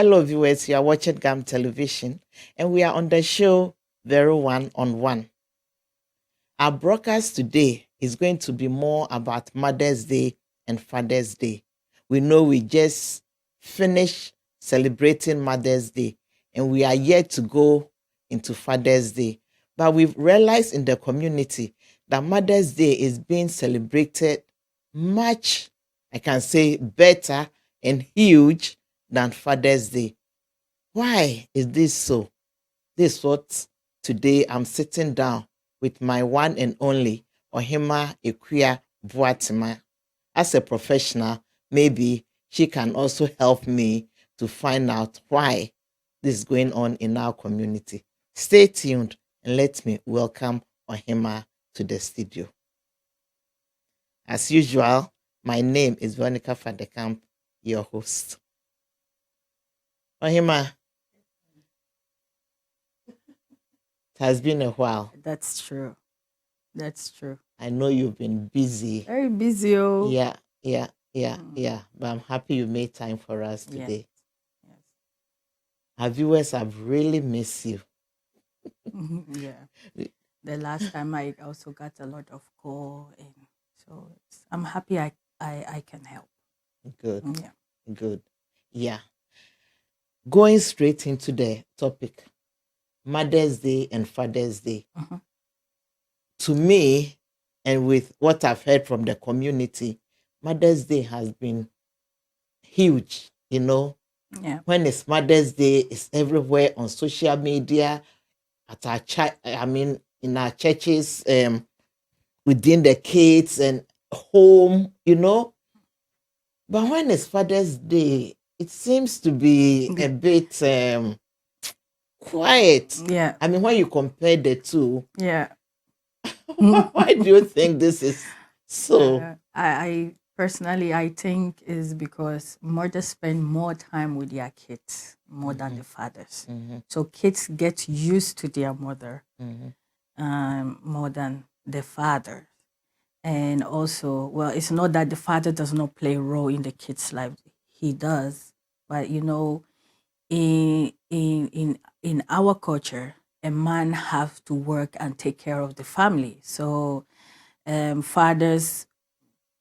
Hello, viewers. You are watching Kamp Television, and we are on the show Very One on One. Our broadcast today is going to be more about Mother's Day and Father's Day. We know we just finished celebrating Mother's Day, and we are yet to go into Father's Day. But we've realized in the community that Mother's Day is being celebrated much, I can say, better and huge than Father's Day. Why is this so? This is what today I'm sitting down with my one and only Ohemaa Akua Boahemaa. As a professional, maybe she can also help me to find out why this is going on in our community. Stay tuned and let me welcome Ohemaa to the studio. As usual, my name is Veronica from the Kamp, your host. Ohemaa, it has been a while. That's true. That's true. I know you've been busy. Very busy, oh. Yeah. But I'm happy you made time for us today. Yes. Our viewers have really missed you. Yeah. The last time I also got a lot of call, and so I'm happy I can help. Good. Yeah. Good. Yeah. Going straight into the topic, Mother's Day and Father's Day. Mhm. To me, and with what I've heard from the community, Mother's Day has been huge, Yeah. When it's Mother's Day, it's everywhere on social media, at our in our churches, within the kids and home, But when it's Father's Day, it seems to be a bit quiet. Yeah. I mean, when you compare the two, Yeah. why do you think this is so? I personally, I think is because mothers spend more time with their kids more than the fathers. So kids get used to their mother more than the father. And also, well, it's not that the father does not play a role in the kid's life. He does. But in our culture, a man have to work and take care of the family. So fathers,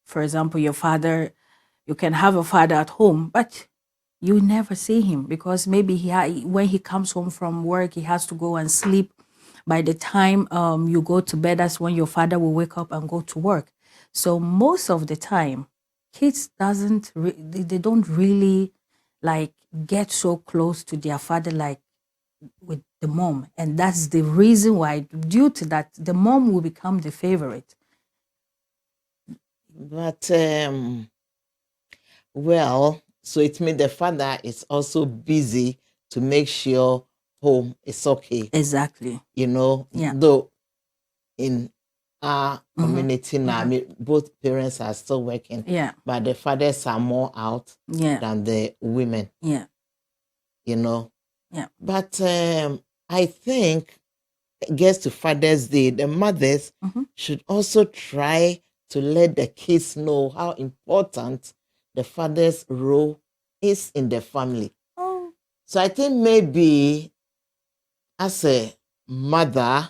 for example, your father, you can have a father at home, but you never see him because maybe when he comes home from work, he has to go and sleep. By the time you go to bed, that's when your father will wake up and go to work. So most of the time, kids they don't really like get so close to their father like with the mom, and that's the reason why. Due to that, the mom will become the favorite. But well, so it means the father is also busy to make sure home is okay. Exactly. Yeah. Though in our community now, I mean, both parents are still working. Yeah. But the fathers are more out than the women. Yeah. Yeah. But I think, gets to Father's Day, the mothers should also try to let the kids know how important the father's role is in the family. Oh. So I think maybe as a mother,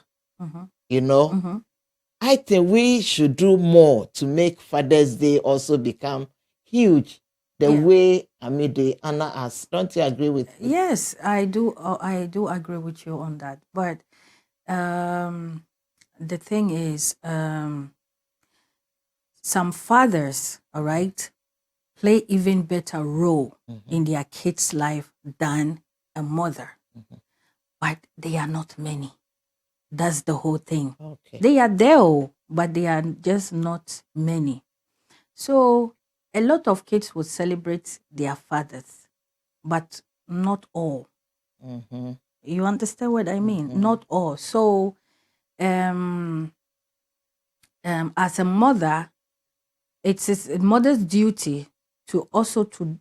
I think we should do more to make Father's Day also become huge. The way, they honor us. Don't you agree with me? Yes, I do. I do agree with you on that. But the thing is, some fathers, all right, play even better role in their kids' life than a mother. But they are not many. That's the whole thing. Okay. They are there, but they are just not many. So a lot of kids will celebrate their fathers, but not all. You understand what I mean? Not all. So as a mother, it's a mother's duty to also to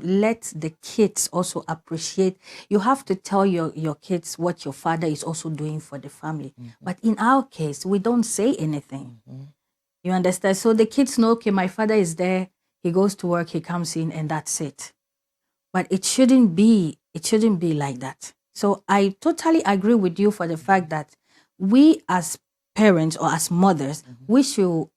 let the kids also appreciate. You have to tell your kids what your father is also doing for the family. But in our case, we don't say anything. You understand? So the kids know, okay, my father is there. He goes to work, he comes in, and that's it. but it shouldn't be like that. So I totally agree with you for the fact that we as parents or as mothers, we should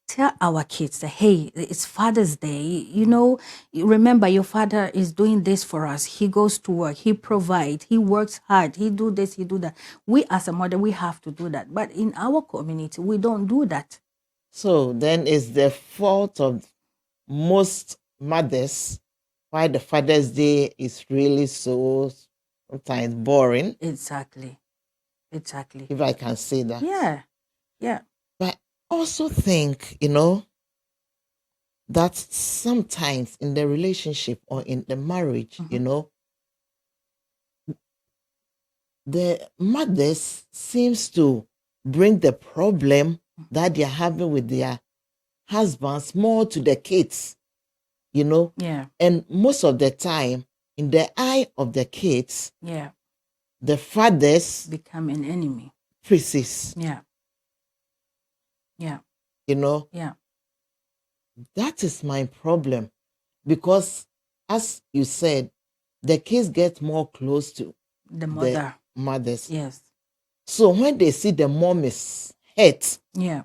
tell our kids that, hey, it's Father's Day. You know, remember your father is doing this for us. He goes to work, he provides, he works hard, he do this, he do that. We as a mother, we have to do that. But in our community, we don't do that. So then it's the fault of most mothers why the Father's Day is really so sometimes boring, Exactly. Exactly. if I can say that. Yeah. Yeah. But I also think, that sometimes in the relationship or in the marriage, the mothers seems to bring the problem that they're having with their husbands more to the kids, Yeah. and most of the time in the eye of the kids, Yeah. the fathers Become an enemy. persist. Yeah. Yeah. Yeah. That is my problem, because as you said, the kids get more close to The the mother. mothers. Yes. So when they see the mom is hurt, Yeah.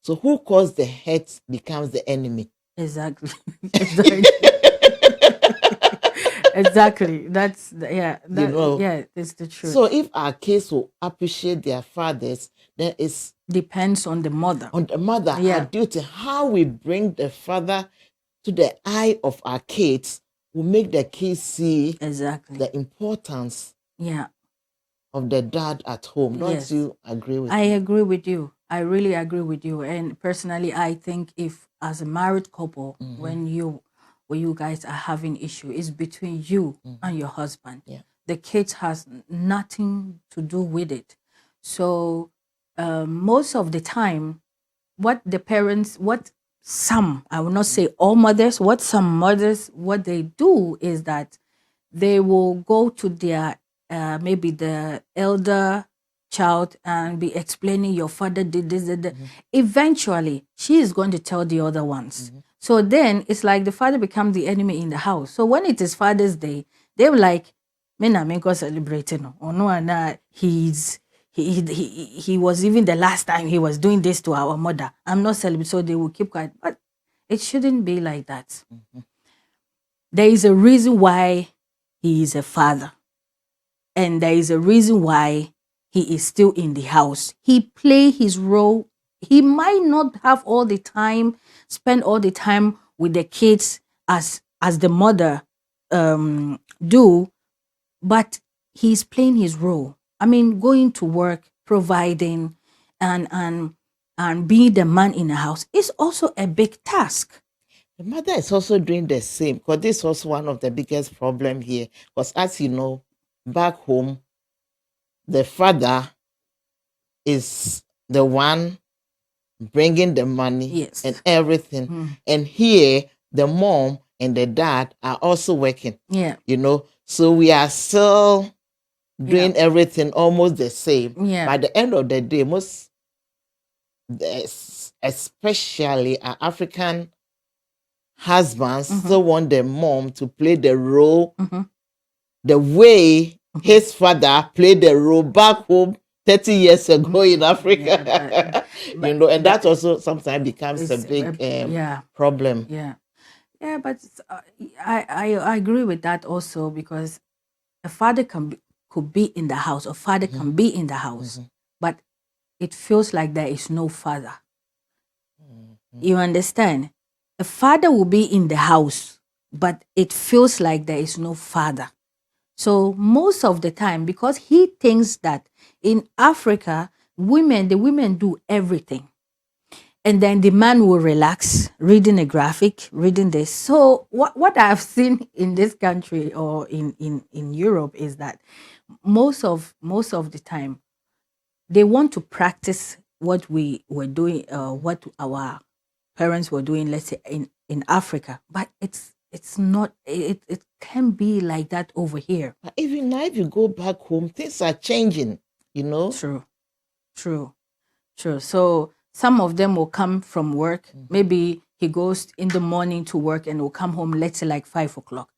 so who caused the hurt becomes the enemy. Exactly. Exactly. Exactly. Yeah, it's the truth. So if our kids will appreciate their fathers, then it's depends on the mother. on the mother, Yeah. our duty. How we bring the father to the eye of our kids will make the kids see Exactly. the importance Yeah. of the dad at home. Don't Yes. you agree with I me? agree with you. I really agree with you. And personally, I think if as a married couple, when you guys are having issue, it's between you and your husband. Yeah. The kids has nothing to do with it. So most of the time, what some, I will not say all mothers, what some mothers, what they do is that they will go to their maybe the elder child and be explaining your father did this, did that. Eventually she is going to tell the other ones. So then it's like the father becomes the enemy in the house. So when it is Father's Day, they're like, me na me go celebrating or no, and he was even the last time he was doing this to our mother. I'm not celebrating, so they will keep quiet. But it shouldn't be like that. There is a reason why he is a father. And there is a reason why he is still in the house. He play his role. He might not have all the time, spend all the time with the kids as the mother do, but he's playing his role. I mean, going to work, providing, and being the man in the house is also a big task. The mother is also doing the same, because this was one of the biggest problem here. Because as you know, back home, the father is the one bringing the money Yes. and everything. And here, the mom and the dad are also working. Yeah. So we are still doing everything almost the same. Yeah. By the end of the day, especially our African husbands still want the mom to play the role the way his father played the role back home 30 years ago in Africa. And that also sometimes becomes a big problem. Yeah. Yeah, but I agree with that also, because a father could be in the house, a father can be in the house, but it feels like there is no father. You understand? A father will be in the house, but it feels like there is no father. So most of the time, because he thinks that in Africa, the women do everything. And then the man will relax, reading a graphic, reading this. So what I've seen in this country or in Europe is that most of the time, they want to practice what we were doing, what our parents were doing, let's say in Africa. But it's not, it can be like that over here. But even now, if you go back home, things are changing, True. So Some of them will come from work. Maybe he goes in the morning to work and will come home, let's say like 5 o'clock.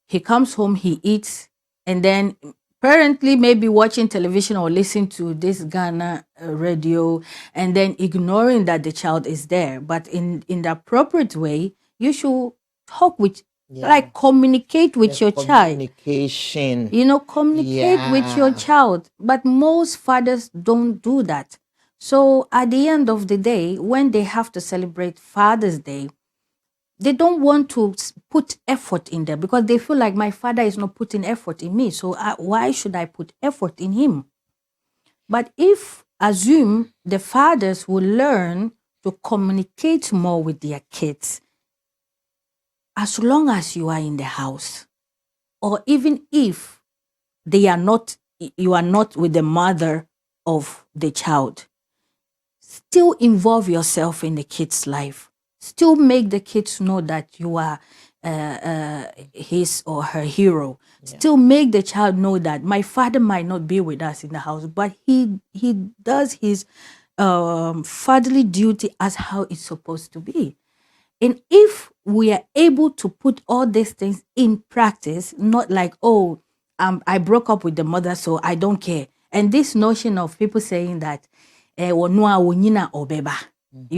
He comes home, he eats, and then apparently maybe watching television or listening to this Ghana radio, and then ignoring that the child is there. But in the appropriate way, you should talk with, like communicate with your child. Communication. Communicate with your child. But most fathers don't do that. So at the end of the day, when they have to celebrate Father's Day, they don't want to put effort in there because they feel like my father is not putting effort in me. So why should I put effort in him? But if assume the fathers will learn to communicate more with their kids, as long as you are in the house, or even if they are not, you are not with the mother of the child, still involve yourself in the kid's life. Still make the kids know that you are his or her hero. Still make the child know that my father might not be with us in the house, but he does his fatherly duty as how it's supposed to be. And if we are able to put all these things in practice, not like, oh, I broke up with the mother, so I don't care. And this notion of people saying that, you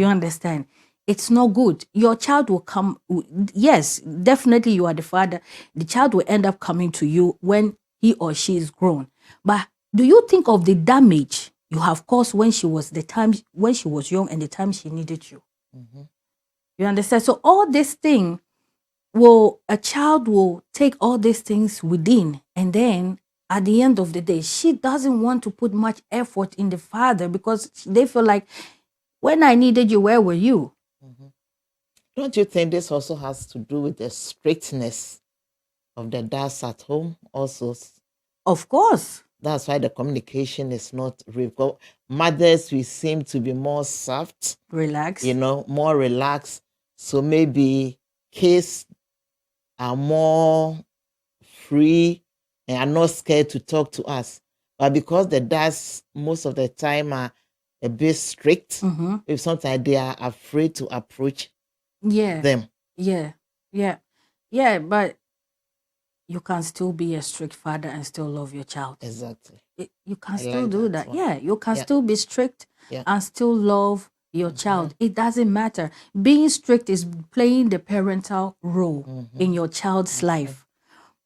understand? It's not good. Your child will come. Yes, definitely you are the father. The child will end up coming to you when he or she is grown. But do you think of the damage you have caused when she was young and the time she needed you? You understand? So all this thing a child will take all these things within, and then at the end of the day, she doesn't want to put much effort in the father because they feel like, when I needed you, where were you? Don't you think this also has to do with the strictness of the dads at home also? Of course. That's why the communication is not real. Mothers, we seem to be more soft, relaxed, more relaxed. So maybe kids are more free and are not scared to talk to us. But because the dads most of the time are a bit strict, if sometimes they are afraid to approach them. Yeah, but you can still be a strict father and still love your child. Exactly. You can still do that. Yeah, you can still be strict and still love your child. It doesn't matter. Being strict is playing the parental role in your child's life.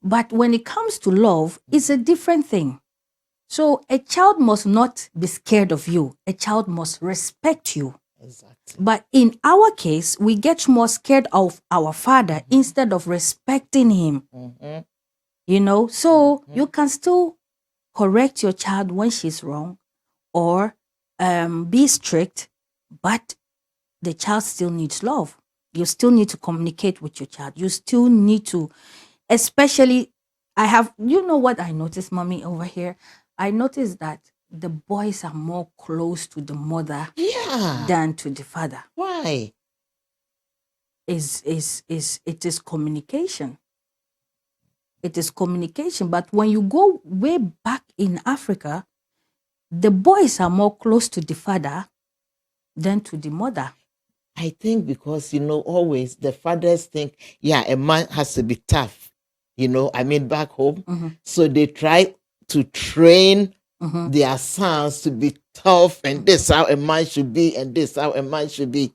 But when it comes to love, it's a different thing. So a child must not be scared of you. A child must respect you. Exactly. But in our case, we get more scared of our father instead of respecting him. So you can still correct your child when she's wrong, or be strict, but the child still needs love. You still need to communicate with your child. You still need to, especially, what I noticed, mommy, over here? I noticed that the boys are more close to the mother than to the father. Why? It is communication. It is communication. But when you go way back in Africa, the boys are more close to the father than to the mother. I think because, always the fathers think, a man has to be tough, back home. So they try to train their sons to be tough, and this how a man should be, and this how a man should be,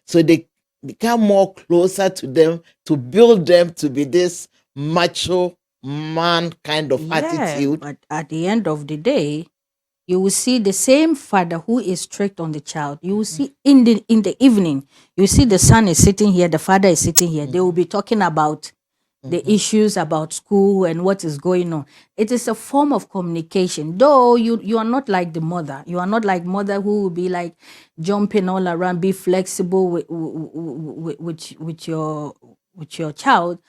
So they become more closer to them to build them to be this macho man kind of attitude. But at the end of the day, you will see the same father who is strict on the child. You will see in the evening, you see the son is sitting here, the father is sitting here. They will be talking about the issues about school and what is going on. It is a form of communication. Though you are not like the mother. You are not like mother who will be like jumping all around, be flexible with your child.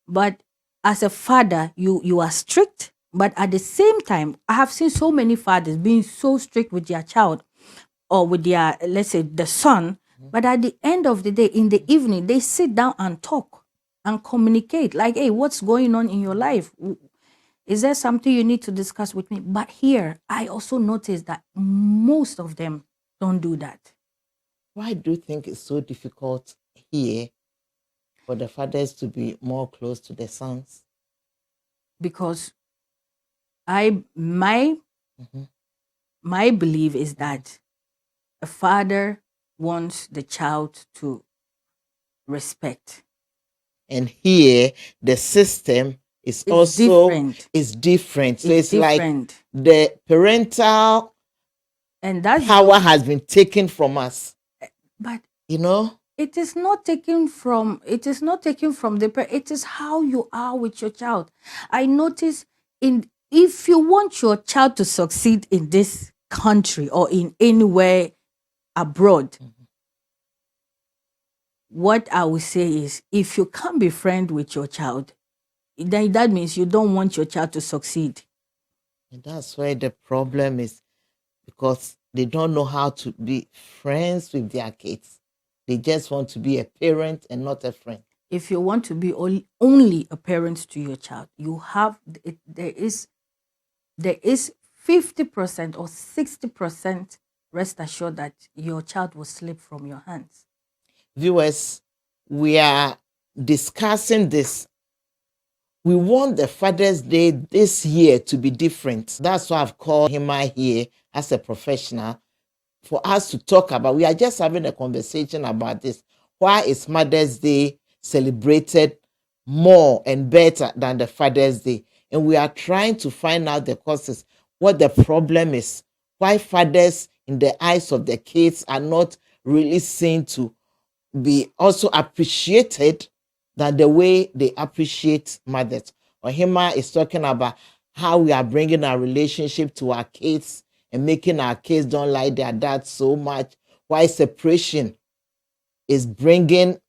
But as a father, you are strict. But at the same time, I have seen so many fathers being so strict with their child or with their, let's say, the son. But at the end of the day, in the evening, they sit down and talk and communicate. Like, hey, what's going on in your life? Is there something you need to discuss with me? But here, I also noticed that most of them don't do that. Why do you think it's so difficult here for the fathers to be more close to the sons? Because my belief is that a father wants the child to respect. And here the system is It's also different. different. So It's it's like different. the parental And that's power has been taken from us. but You know? it is not taken from the parent. It is how you are with your child. I notice if you want your child to succeed in this country or in anywhere abroad, what I would say is, if you can't be friend with your child, then that means you don't want your child to succeed. And that's where the problem is, because they don't know how to be friends with their kids. They just want to be a parent and not a friend. If you want to be only a parent to your child, you have there is 50% or 60%, rest assured that your child will slip from your hands. Viewers, we are discussing this. We want the Father's Day this year to be different. That's why I've called Ohemaa here as a professional for us to talk about. We are just having a conversation about this. Why is Mother's Day celebrated more and better than the Father's Day? And we are trying to find out the causes, what the problem is, why fathers in the eyes of the kids are not really seen to be also appreciated than the way they appreciate mothers. Ohemaa is talking about how we are bringing our relationship to our kids and making our kids don't like their dad so much. Why separation is bringing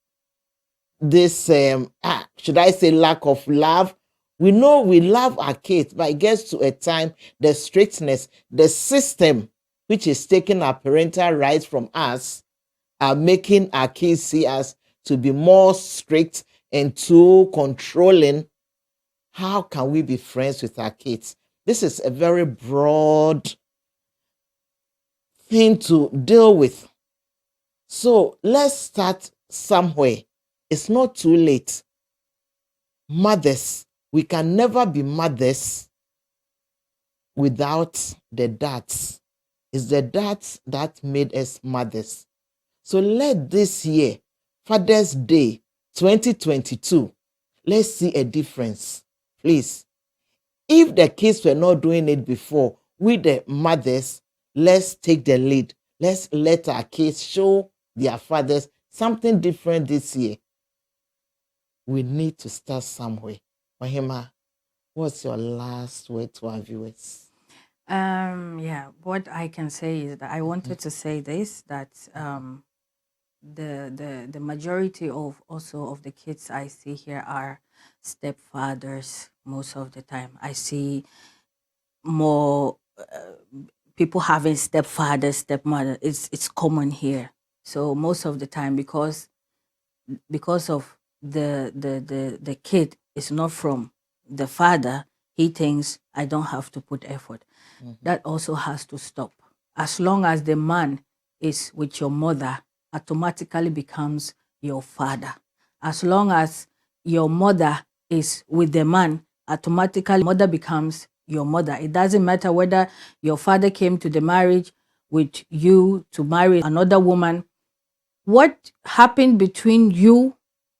this, should I say, lack of love? We know we love our kids, but it gets to a time, the strictness, the system, which is taking our parental rights from us, are making our kids see us to be more strict and too controlling. How can we be friends with our kids? This is a very broad thing to deal with. So let's start somewhere. It's not too late. Mothers, we can never be mothers without the dads. It's the dads that made us mothers. So let this year, Father's Day 2022, let's see a difference. Please. If the kids were not doing it before, we the mothers, let's take the lead. Let's let our kids show their fathers something different this year. We need to start somewhere. Ohemaa, what's your last word to our viewers? What I can say is that I wanted to say this, that the majority of the kids I see here are stepfathers most of the time. I see more people having stepfathers, stepmother. It's common here. So most of the time, because of the kid is not from the father, he thinks I don't have to put effort. That also has to stop. As long as the man is with your mother, automatically becomes your father. As long as your mother is with the man, automatically mother becomes your mother. It doesn't matter whether your father came to the marriage with you to marry another woman. What happened between you,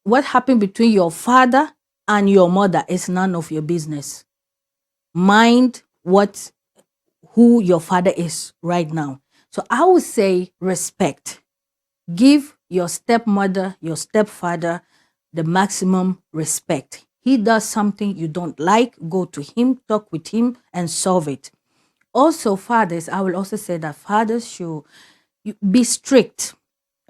what happened between your father and your mother is none of your business. Mind who your father is right now. So I would say respect. Give your stepmother, your stepfather the maximum respect. He does something you don't like, go to him, talk with him, and solve it. Also, fathers, I will also say that fathers should be strict,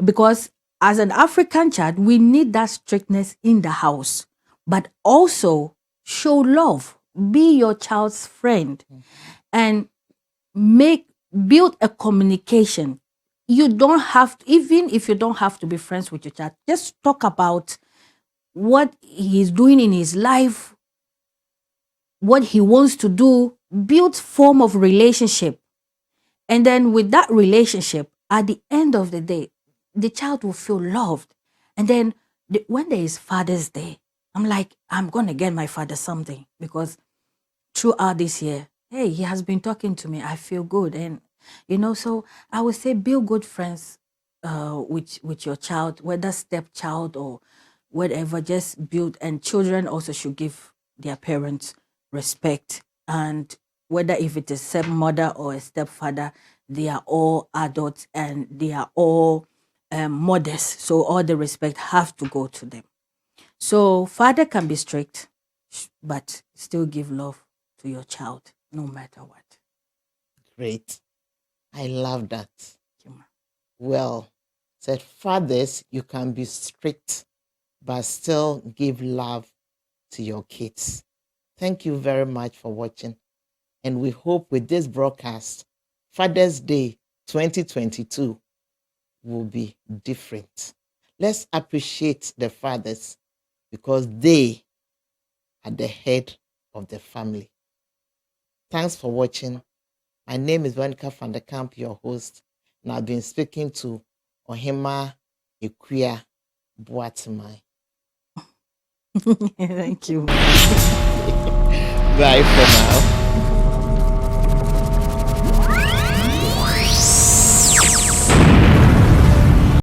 because as an African child, we need that strictness in the house, but also show love. Be your child's friend and build a communication. You don't have to, even if you don't have to be friends with your child, just talk about what he's doing in his life, what he wants to do. Build form of relationship. And then with that relationship, at the end of the day, the child will feel loved. And then when there is Father's Day, I'm like, I'm going to get my father something, because throughout this year, hey, he has been talking to me. I feel good. And, so I would say build good friends with your child, whether stepchild or whatever, just build. And children also should give their parents respect. And whether if it is stepmother or a stepfather, they are all adults and they are all modest. So all the respect have to go to them. So father can be strict, but still give love to your child, no matter what. Great. I love that. Thank you, ma. Well, said fathers, you can be strict, but still give love to your kids. Thank you very much for watching. And we hope with this broadcast, Father's Day 2022 will be different. Let's appreciate the fathers because they are the head of the family. Thanks for watching. My name is Veronica from the Kamp, your host, and I've been speaking to Ohemaa, Akua, Boahemaa. Thank you. Bye for now.